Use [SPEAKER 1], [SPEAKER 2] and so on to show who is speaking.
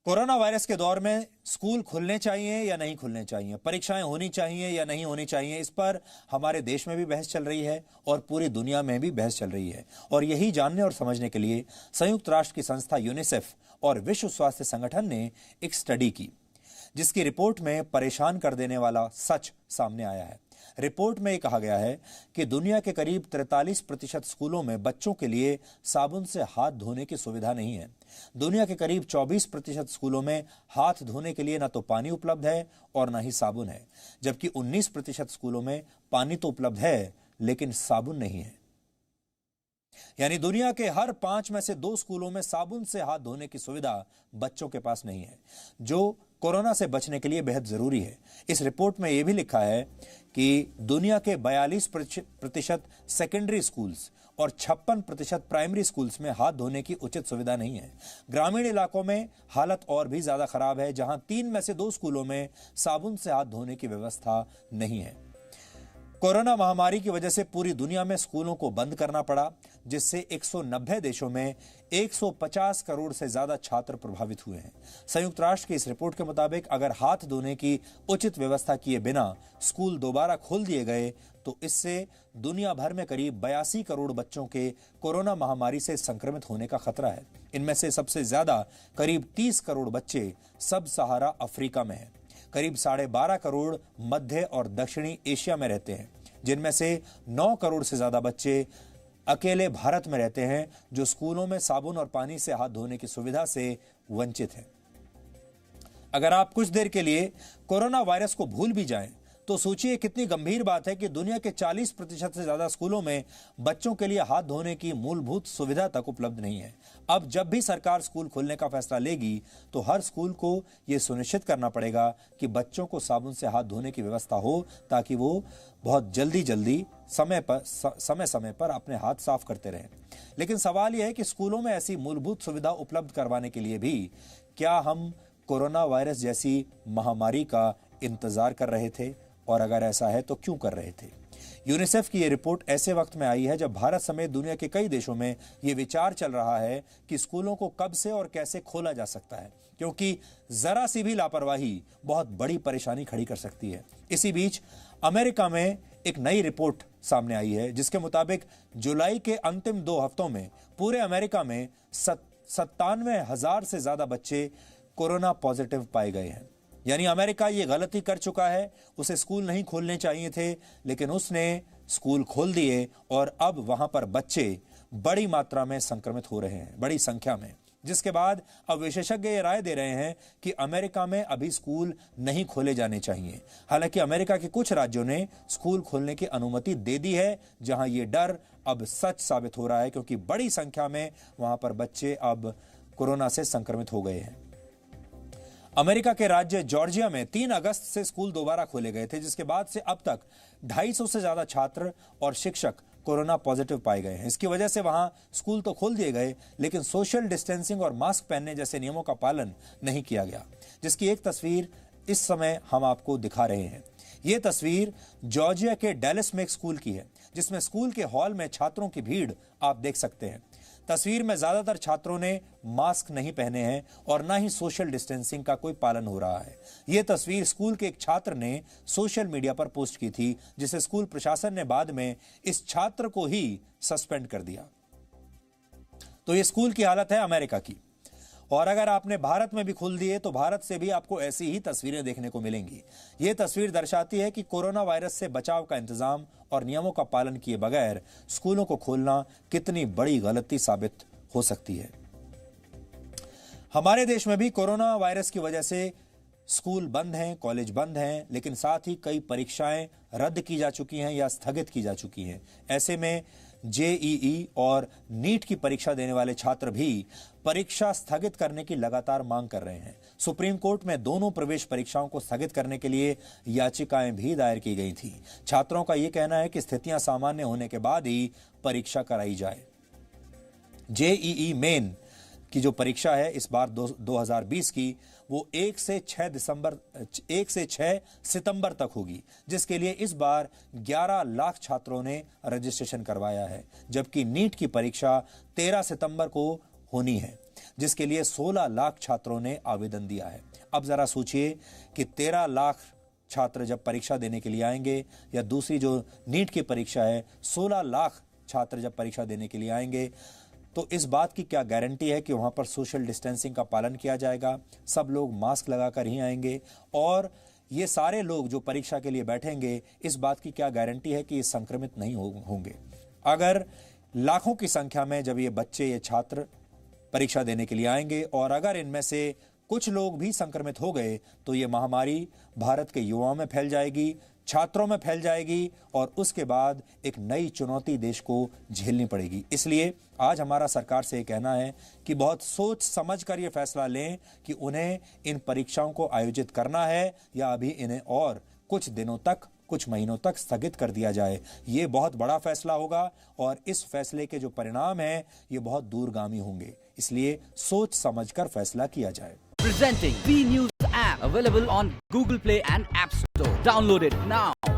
[SPEAKER 1] Corona virus के दौर में स्कूल खुलने चाहिए या नहीं खुलने चाहिए, परीक्षाएं होनी चाहिए या नहीं होनी चाहिए, इस पर हमारे देश में भी बहस चल रही है और पूरी दुनिया में भी बहस चल रही है। और यही जानने और समझने के लिए संयुक्त राष्ट्र की संस्था यूनिसेफ और विश्व स्वास्थ्य संगठन ने एक स्टडी की, जिसकी रिपोर्ट में परेशान कर देने वाला सच सामने आया है। रिपोर्ट में कहा गया है कि दुनिया के करीब 43% स्कूलों में बच्चों के लिए साबुन से हाथ धोने की सुविधा नहीं है। दुनिया के करीब 24% स्कूलों में हाथ धोने के लिए न तो पानी उपलब्ध है और न ही साबुन है, जबकि 19% स्कूलों में पानी तो उपलब्ध है लेकिन साबुन नहीं है। यानी दुनिया के हर 5 में से 2 स्कूलों में साबुन से हाथ धोने की सुविधा बच्चों के पास नहीं है, जो कोरोना से बचने के लिए बेहद जरूरी है। इस रिपोर्ट में यह भी लिखा है कि दुनिया के 42% सेकेंडरी स्कूल्स और 56% प्राइमरी स्कूल्स में हाथ धोने की उचित सुविधा नहीं है। ग्रामीण इलाकों में हालत और भी ज्यादा खराब है, जहां 3 में से 2 स्कूलों में साबुन से हाथ धोने की व्यवस्था नहीं है। कोरोना महामारी की वजह से पूरी दुनिया में स्कूलों को बंद करना पड़ा, जिससे 190 देशों में 150 करोड़ से ज्यादा छात्र प्रभावित हुए हैं। संयुक्त राष्ट्र की इस रिपोर्ट के मुताबिक अगर हाथ धोने की उचित व्यवस्था किए बिना स्कूल दोबारा खोल दिए गए तो इससे दुनिया भर में करीब 82 करोड़ बच्चों के कोरोना महामारी से संक्रमित होने का खतरा है। इनमें से सबसे ज्यादा करीब 30 करोड़ बच्चे सब सहारा अफ्रीका में हैं। करीब 12.5 करोड़ मध्य और दक्षिणी एशिया में रहते हैं, जिनमें से 9 करोड़ से ज्यादा बच्चे अकेले भारत में रहते हैं, जो स्कूलों में साबुन और पानी से हाथ धोने की सुविधा से वंचित हैं। अगर आप कुछ देर के लिए कोरोना वायरस को भूल भी जाएं, तो सोचिए कितनी गंभीर बात है कि दुनिया के 40% से ज्यादा स्कूलों में बच्चों के लिए हाथ धोने की मूलभूत सुविधा तक उपलब्ध नहीं है। अब जब भी सरकार स्कूल खोलने का फैसला लेगी तो हर स्कूल को यह सुनिश्चित करना पड़ेगा कि बच्चों को साबुन से हाथ धोने की व्यवस्था हो, ताकि वो बहुत जल्दी समय पर अपने हाथ साफ करते रहें। लेकिन सवाल यह है कि स्कूलों में ऐसी मूलभूत सुविधा उपलब्ध करवाने के लिए भी क्या हम कोरोना वायरस जैसी महामारी का इंतजार कर रहे थे, और अगर ऐसा है तो क्यों कर रहे थे? यूनिसेफ की यह रिपोर्ट ऐसे वक्त में आई है जब भारत समेत दुनिया के कई देशों में यह विचार चल रहा है कि स्कूलों को कब से और कैसे खोला जा सकता है, क्योंकि जरा सी भी लापरवाही बहुत बड़ी परेशानी खड़ी कर सकती है। इसी बीच अमेरिका में एक नई रिपोर्ट सामने आई है, जिसके मुताबिक जुलाई के अंतिम 2 हफ्तों में पूरे अमेरिका में 97,000 से ज्यादा बच्चे कोरोना पॉजिटिव पाए गए हैं। यानी अमेरिका ये गलती कर चुका है, उसे स्कूल नहीं खोलने चाहिए थे, लेकिन उसने स्कूल खोल दिए और अब वहां पर बच्चे बड़ी मात्रा में संक्रमित हो रहे हैं, बड़ी संख्या में, जिसके बाद अब विशेषज्ञ ये राय दे रहे हैं कि अमेरिका में अभी स्कूल नहीं खोले जाने चाहिए। हालांकि अमेरिका के कुछ राज्यों ने स्कूल खोलने की अनुमति दे दी है, जहां ये डर अब सच साबित हो रहा है, क्योंकि बड़ी संख्या में वहां पर बच्चे अब कोरोना से संक्रमित हो गए हैं। अमेरिका के राज्य जॉर्जिया में 3 अगस्त से स्कूल दोबारा खोले गए थे, जिसके बाद से अब तक 250 से ज्यादा छात्र और शिक्षक कोरोना पॉजिटिव पाए गए हैं। इसकी वजह से वहां स्कूल तो खोल दिए गए, लेकिन सोशल डिस्टेंसिंग और मास्क पहनने जैसे नियमों का पालन नहीं किया गया, जिसकी एक तस्वीर इस समय हम आपको दिखा रहे हैं। यह तस्वीर जॉर्जिया के डैलस में एक स्कूल की है, जिसमें स्कूल के हॉल में छात्रों की भीड़ आप देख सकते हैं। तस्वीर में ज्यादातर छात्रों ने मास्क नहीं पहने हैं और ना ही सोशल डिस्टेंसिंग का कोई पालन हो रहा है। यह तस्वीर स्कूल के एक छात्र ने सोशल मीडिया पर पोस्ट की थी, जिसे स्कूल प्रशासन ने बाद में इस छात्र को ही सस्पेंड कर दिया। तो यह स्कूल की हालत है अमेरिका की। और अगर आपने भारत में भी खोल दिए तो भारत से भी आपको ऐसी ही तस्वीरें देखने को मिलेंगी। यह तस्वीर दर्शाती है कि कोरोना वायरस से बचाव का इंतजाम और नियमों का पालन किए बगैर स्कूलों को खोलना कितनी बड़ी गलती साबित हो सकती है। हमारे देश में भी कोरोना वायरस की वजह से स्कूल बंद हैं, कॉलेज बंद हैं, लेकिन साथ ही कई परीक्षाएं रद्द की जा चुकी हैं या स्थगित की जा चुकी हैं। ऐसे में जेईई और नीट की परीक्षा देने वाले छात्र भी परीक्षा स्थगित करने की लगातार मांग कर रहे हैं। सुप्रीम कोर्ट में दोनों प्रवेश परीक्षाओं को स्थगित करने के लिए याचिकाएं भी दायर की गई थी। छात्रों का यह कहना है कि स्थितियां सामान्य होने के बाद ही परीक्षा कराई जाए। जेईई मेन की जो परीक्षा है इस बार 2020 की, वो 1 से 6 सितंबर तक होगी, जिसके लिए इस बार 11 लाख छात्रों ने रजिस्ट्रेशन करवाया है, जबकि नीट की परीक्षा 13 सितंबर को होनी है। जिसके लिए 16 लाख छात्रों ने आवेदन दिया है। अब जरा सोचिए कि 13 लाख छात्र जब परीक्षा देने के लिए आएंगे, या दूसरी जो नीट की परीक्षा है 16 लाख छात्र जब परीक्षा देने के लिए आएंगे, तो इस बात की क्या गारंटी है कि वहां पर सोशल डिस्टेंसिंग का पालन किया जाएगा, सब लोग मास्क लगाकर ही आएंगे, और ये सारे लोग जो परीक्षा के लिए बैठेंगे, इस बात की क्या गारंटी है कि ये संक्रमित नहीं होंगे। अगर लाखों की संख्या में जब ये बच्चे, ये छात्र परीक्षा देने के लिए आएंगे और अगर इनमें से कुछ लोग भी संक्रमित हो गए, तो ये महामारी भारत के युवाओं में फैल जाएगी, छात्रों में फैल जाएगी, और उसके बाद एक नई चुनौती देश को झेलनी पड़ेगी। इसलिए आज हमारा सरकार से ये कहना है कि बहुत सोच समझ कर ये फैसला लें कि उन्हें इन परीक्षाओं को आयोजित करना है या अभी इन्हें और कुछ दिनों तक, कुछ महीनों तक स्थगित कर दिया जाए। ये बहुत बड़ा फैसला होगा और इस फैसले के जो परिणाम हैं ये बहुत दूरगामी होंगे। इसलिए सोच समझकर फैसला किया जाए।
[SPEAKER 2] Presenting V News app available on Google Play and App Store. Download it now.